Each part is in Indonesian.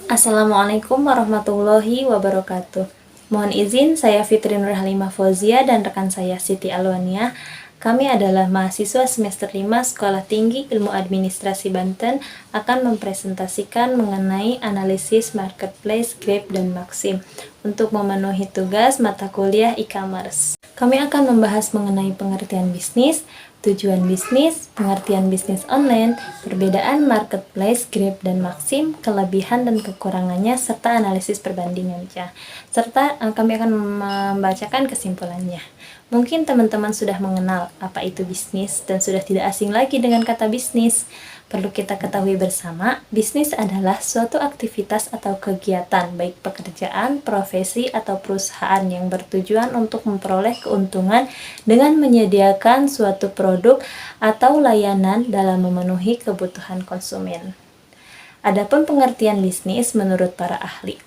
Assalamualaikum warahmatullahi wabarakatuh. Mohon izin, saya Fitri Nur Halimah Fauzia dan rekan saya Siti Alwania. Kami adalah mahasiswa semester 5 Sekolah Tinggi Ilmu Administrasi Banten akan mempresentasikan mengenai analisis marketplace Grab dan Maxim untuk memenuhi tugas mata kuliah e-commerce. Kami akan membahas mengenai pengertian bisnis, tujuan bisnis, pengertian bisnis online, perbedaan marketplace Grab dan Maxim, kelebihan dan kekurangannya, serta analisis perbandingannya. Serta kami akan membacakan kesimpulannya. Mungkin teman-teman sudah mengenal apa itu bisnis dan sudah tidak asing lagi dengan kata bisnis. Perlu kita ketahui bersama, bisnis adalah suatu aktivitas atau kegiatan, baik pekerjaan, profesi, atau perusahaan yang bertujuan untuk memperoleh keuntungan dengan menyediakan suatu produk atau layanan dalam memenuhi kebutuhan konsumen. Adapun pengertian bisnis menurut para ahli.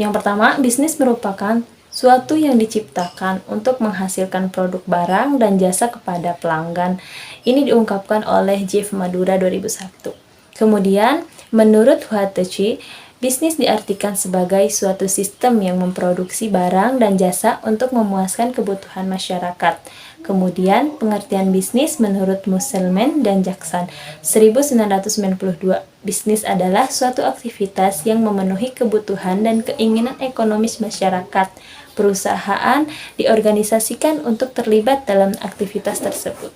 Yang pertama, bisnis merupakan suatu yang diciptakan untuk menghasilkan produk barang dan jasa kepada pelanggan. Ini diungkapkan oleh Jeff Madura 2001. Kemudian, menurut Huatechi, bisnis diartikan sebagai suatu sistem yang memproduksi barang dan jasa untuk memuaskan kebutuhan masyarakat. Kemudian, pengertian bisnis menurut Musselman dan Jackson 1992. Bisnis adalah suatu aktivitas yang memenuhi kebutuhan dan keinginan ekonomis masyarakat. Perusahaan diorganisasikan untuk terlibat dalam aktivitas tersebut.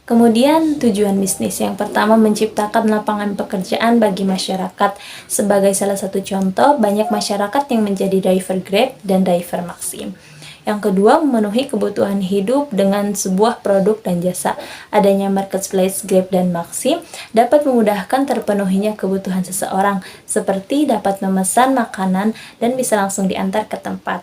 Kemudian tujuan bisnis yang pertama menciptakan lapangan pekerjaan bagi masyarakat. Sebagai salah satu contoh, banyak masyarakat yang menjadi driver Grab dan driver Maxim. Yang kedua, memenuhi kebutuhan hidup dengan sebuah produk dan jasa. Adanya marketplace Grab dan Maxim dapat memudahkan terpenuhinya kebutuhan seseorang, seperti dapat memesan makanan dan bisa langsung diantar ke tempat.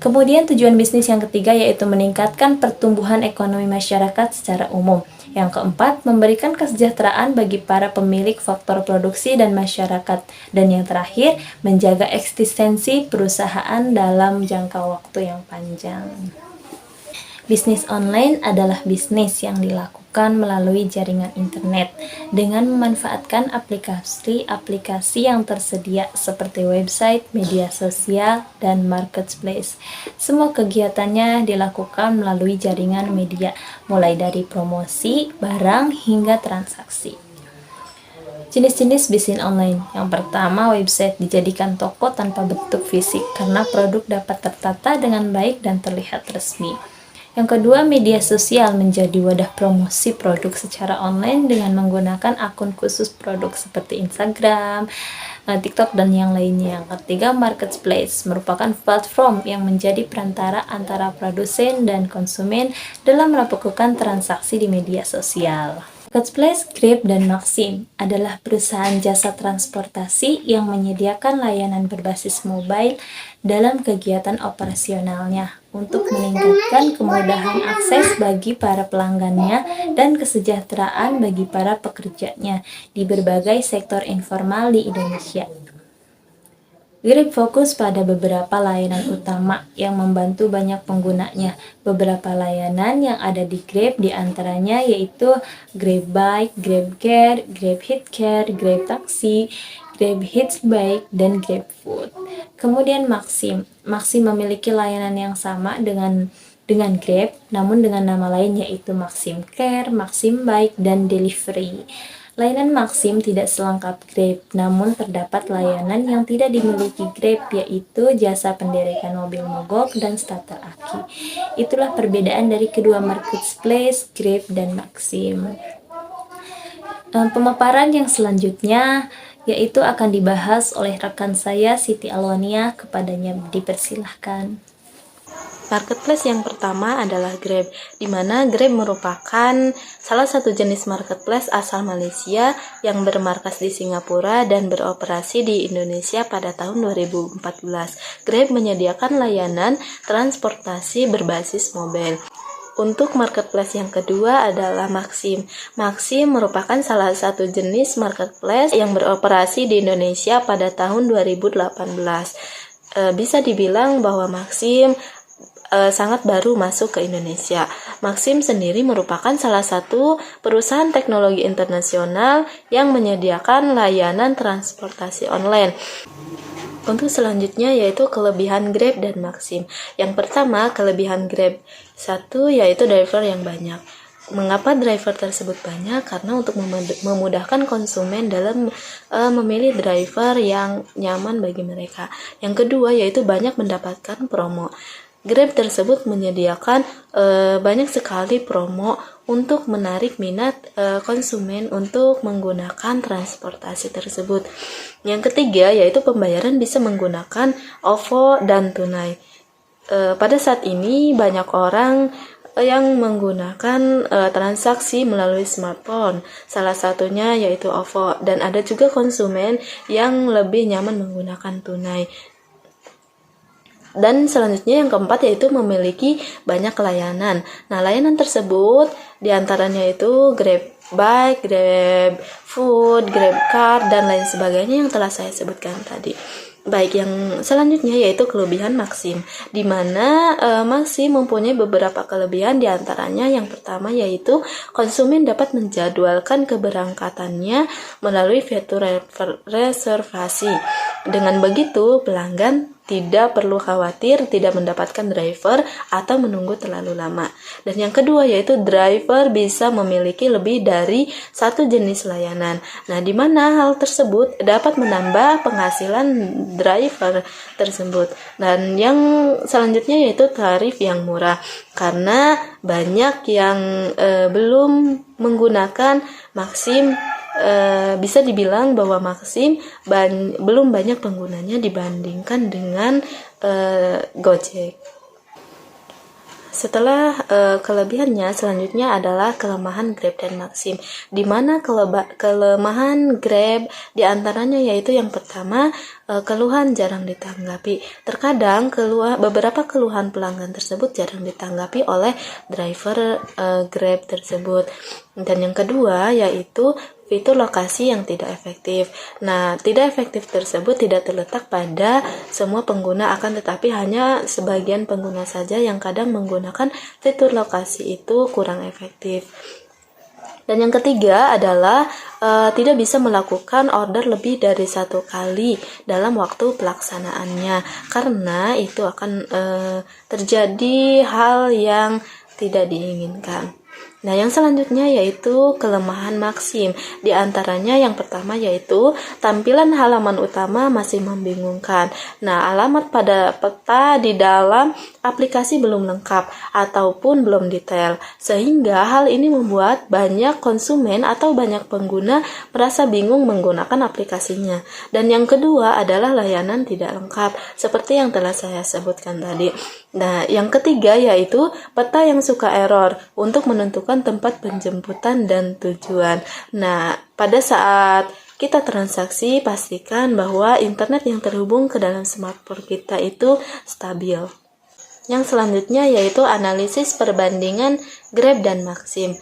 Kemudian tujuan bisnis yang ketiga yaitu meningkatkan pertumbuhan ekonomi masyarakat secara umum. Yang keempat, memberikan kesejahteraan bagi para pemilik faktor produksi dan masyarakat. Dan yang terakhir, menjaga eksistensi perusahaan dalam jangka waktu yang panjang. Bisnis online adalah bisnis yang dilakukan melalui jaringan internet dengan memanfaatkan aplikasi-aplikasi yang tersedia seperti website, media sosial, dan marketplace. Semua kegiatannya dilakukan melalui jaringan media, mulai dari promosi, barang, hingga transaksi. Jenis-jenis bisnis online. Yang pertama, website dijadikan toko tanpa bentuk fisik karena produk dapat tertata dengan baik dan terlihat resmi. Yang kedua, media sosial menjadi wadah promosi produk secara online dengan menggunakan akun khusus produk seperti Instagram, TikTok, dan yang lainnya. Yang ketiga, marketplace merupakan platform yang menjadi perantara antara produsen dan konsumen dalam melakukan transaksi di media sosial. Marketplace Grab dan Maxim adalah perusahaan jasa transportasi yang menyediakan layanan berbasis mobile dalam kegiatan operasionalnya untuk meningkatkan kemudahan akses bagi para pelanggannya dan kesejahteraan bagi para pekerjanya di berbagai sektor informal di Indonesia. Grab fokus pada beberapa layanan utama yang membantu banyak penggunanya. Beberapa layanan yang ada di Grab diantaranya yaitu Grab Bike, Grab Care, Grab Hitcare, Grab Taxi, Grab Hitch Bike, dan Grab Food. Kemudian Maxim memiliki layanan yang sama dengan Grab, namun dengan nama lain yaitu Maxim Care, Maxim Bike, dan Delivery. Layanan Maxim tidak selengkap Grab, namun terdapat layanan yang tidak dimiliki Grab, yaitu jasa pendirikan mobil mogok dan starter aki. Itulah perbedaan dari kedua marketplace, Grab dan Maxim. Pemaparan yang selanjutnya yaitu akan dibahas oleh rekan saya Siti Alwania, kepadanya dipersilahkan. Marketplace yang pertama adalah Grab, di mana Grab merupakan salah satu jenis marketplace asal Malaysia yang bermarkas di Singapura dan beroperasi di Indonesia pada tahun 2014. Grab menyediakan layanan transportasi berbasis mobile. Untuk marketplace yang kedua adalah Maxim. Maxim merupakan salah satu jenis marketplace yang beroperasi di Indonesia pada tahun 2018. Bisa dibilang bahwa Maxim sangat baru masuk ke Indonesia. Maxim sendiri merupakan salah satu perusahaan teknologi internasional yang menyediakan layanan transportasi online. Untuk selanjutnya yaitu kelebihan Grab dan Maxim. Yang pertama, kelebihan Grab. Satu, yaitu driver yang banyak. Mengapa driver tersebut banyak? Karena untuk memudahkan konsumen dalam memilih driver yang nyaman bagi mereka. Yang kedua, yaitu banyak mendapatkan promo. Grab tersebut menyediakan banyak sekali promo untuk menarik minat konsumen untuk menggunakan transportasi tersebut. Yang ketiga yaitu pembayaran bisa menggunakan OVO dan tunai. Pada saat ini banyak orang yang menggunakan transaksi melalui smartphone. Salah satunya yaitu OVO, dan ada juga konsumen yang lebih nyaman menggunakan tunai. Dan selanjutnya yang keempat yaitu memiliki banyak layanan. Nah, layanan tersebut diantaranya itu Grab Bike, Grab Food, Grab Car, dan lain sebagainya yang telah saya sebutkan tadi. Baik, yang selanjutnya yaitu kelebihan Maxim, di mana Maxim mempunyai beberapa kelebihan, diantaranya yang pertama yaitu konsumen dapat menjadwalkan keberangkatannya melalui fitur reservasi. Dengan begitu, pelanggan tidak perlu khawatir tidak mendapatkan driver atau menunggu terlalu lama. Dan yang kedua yaitu driver bisa memiliki lebih dari satu jenis layanan. Nah, di mana hal tersebut dapat menambah penghasilan driver tersebut. Dan yang selanjutnya yaitu tarif yang murah, karena banyak yang belum menggunakan Maxim. Bisa dibilang bahwa Maxim belum banyak penggunanya dibandingkan dengan Gojek. Setelah kelebihannya, selanjutnya adalah kelemahan Grab dan Maxim, di mana kelemahan Grab diantaranya yaitu yang pertama, keluhan jarang ditanggapi. Terkadang beberapa keluhan pelanggan tersebut jarang ditanggapi oleh driver Grab tersebut. Dan yang kedua yaitu fitur lokasi yang tidak efektif. Nah, tidak efektif tersebut tidak terletak pada semua pengguna, akan tetapi hanya sebagian pengguna saja yang kadang menggunakan fitur lokasi itu kurang efektif. Dan yang ketiga adalah tidak bisa melakukan order lebih dari satu kali dalam waktu pelaksanaannya, karena itu akan terjadi hal yang tidak diinginkan. Nah, yang selanjutnya yaitu kelemahan Maxim. Di antaranya yang pertama yaitu tampilan halaman utama masih membingungkan. Nah, alamat pada peta di dalam aplikasi belum lengkap ataupun belum detail, sehingga hal ini membuat banyak konsumen atau banyak pengguna merasa bingung menggunakan aplikasinya. Dan yang kedua adalah layanan tidak lengkap, seperti yang telah saya sebutkan tadi. Nah, yang ketiga yaitu peta yang suka error untuk menentukan tempat penjemputan dan tujuan. Nah, pada saat kita transaksi, pastikan bahwa internet yang terhubung ke dalam smartphone kita itu stabil. Yang selanjutnya yaitu analisis perbandingan Grab dan Maxim.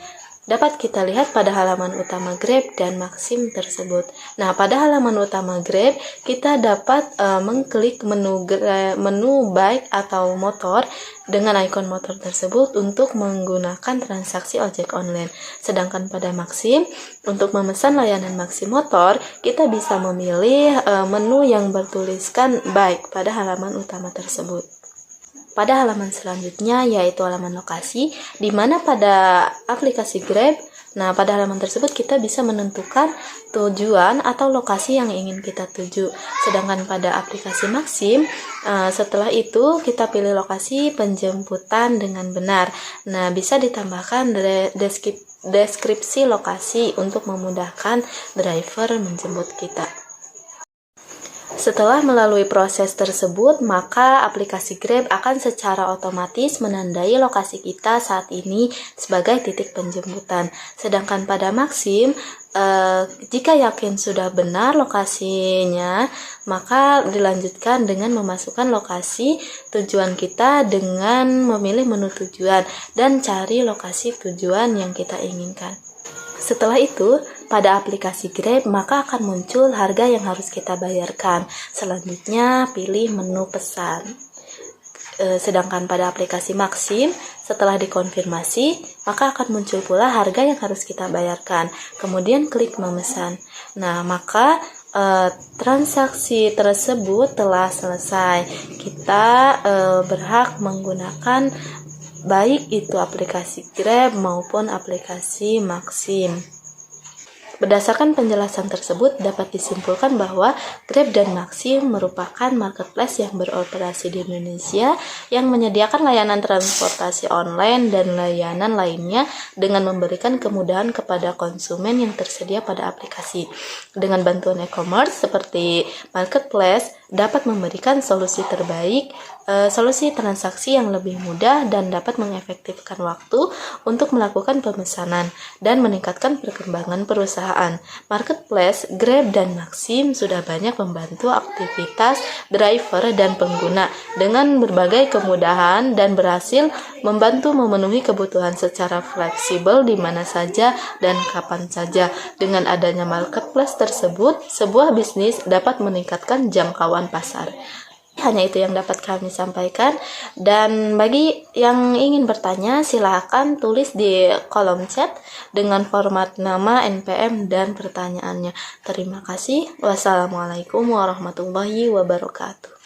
Dapat kita lihat pada halaman utama Grab dan Maxim tersebut. Nah, pada halaman utama Grab, kita dapat mengklik menu bike atau motor dengan ikon motor tersebut untuk menggunakan transaksi ojek online. Sedangkan pada Maxim, untuk memesan layanan Maxim Motor, kita bisa memilih menu yang bertuliskan bike pada halaman utama tersebut. Pada halaman selanjutnya yaitu halaman lokasi, di mana pada aplikasi Grab, nah pada halaman tersebut kita bisa menentukan tujuan atau lokasi yang ingin kita tuju. Sedangkan pada aplikasi Maxim, setelah itu kita pilih lokasi penjemputan dengan benar. Nah, bisa ditambahkan deskripsi lokasi untuk memudahkan driver menjemput kita. Setelah melalui proses tersebut, maka aplikasi Grab akan secara otomatis menandai lokasi kita saat ini sebagai titik penjemputan. Sedangkan pada Maxim, jika yakin sudah benar lokasinya, maka dilanjutkan dengan memasukkan lokasi tujuan kita dengan memilih menu tujuan dan cari lokasi tujuan yang kita inginkan. Setelah itu, pada aplikasi Grab maka akan muncul harga yang harus kita bayarkan. Selanjutnya, pilih menu pesan. Sedangkan pada aplikasi Maxim, setelah dikonfirmasi, maka akan muncul pula harga yang harus kita bayarkan. Kemudian klik memesan. Nah, maka transaksi tersebut telah selesai. Kita berhak menggunakan baik itu aplikasi Grab maupun aplikasi Maxim. Berdasarkan penjelasan tersebut, dapat disimpulkan bahwa Grab dan Maxim merupakan marketplace yang beroperasi di Indonesia yang menyediakan layanan transportasi online dan layanan lainnya dengan memberikan kemudahan kepada konsumen yang tersedia pada aplikasi. Dengan bantuan e-commerce seperti marketplace dapat memberikan solusi terbaik, solusi transaksi yang lebih mudah dan dapat mengefektifkan waktu untuk melakukan pemesanan dan meningkatkan perkembangan perusahaan. Marketplace, Grab, dan Maxim sudah banyak membantu aktivitas driver dan pengguna dengan berbagai kemudahan dan berhasil membantu memenuhi kebutuhan secara fleksibel di mana saja dan kapan saja. Dengan adanya marketplace tersebut, sebuah bisnis dapat meningkatkan jangkauan pasar. Hanya itu yang dapat kami sampaikan, dan bagi yang ingin bertanya silakan tulis di kolom chat dengan format nama, NPM, dan pertanyaannya. Terima kasih. Wassalamualaikum warahmatullahi wabarakatuh.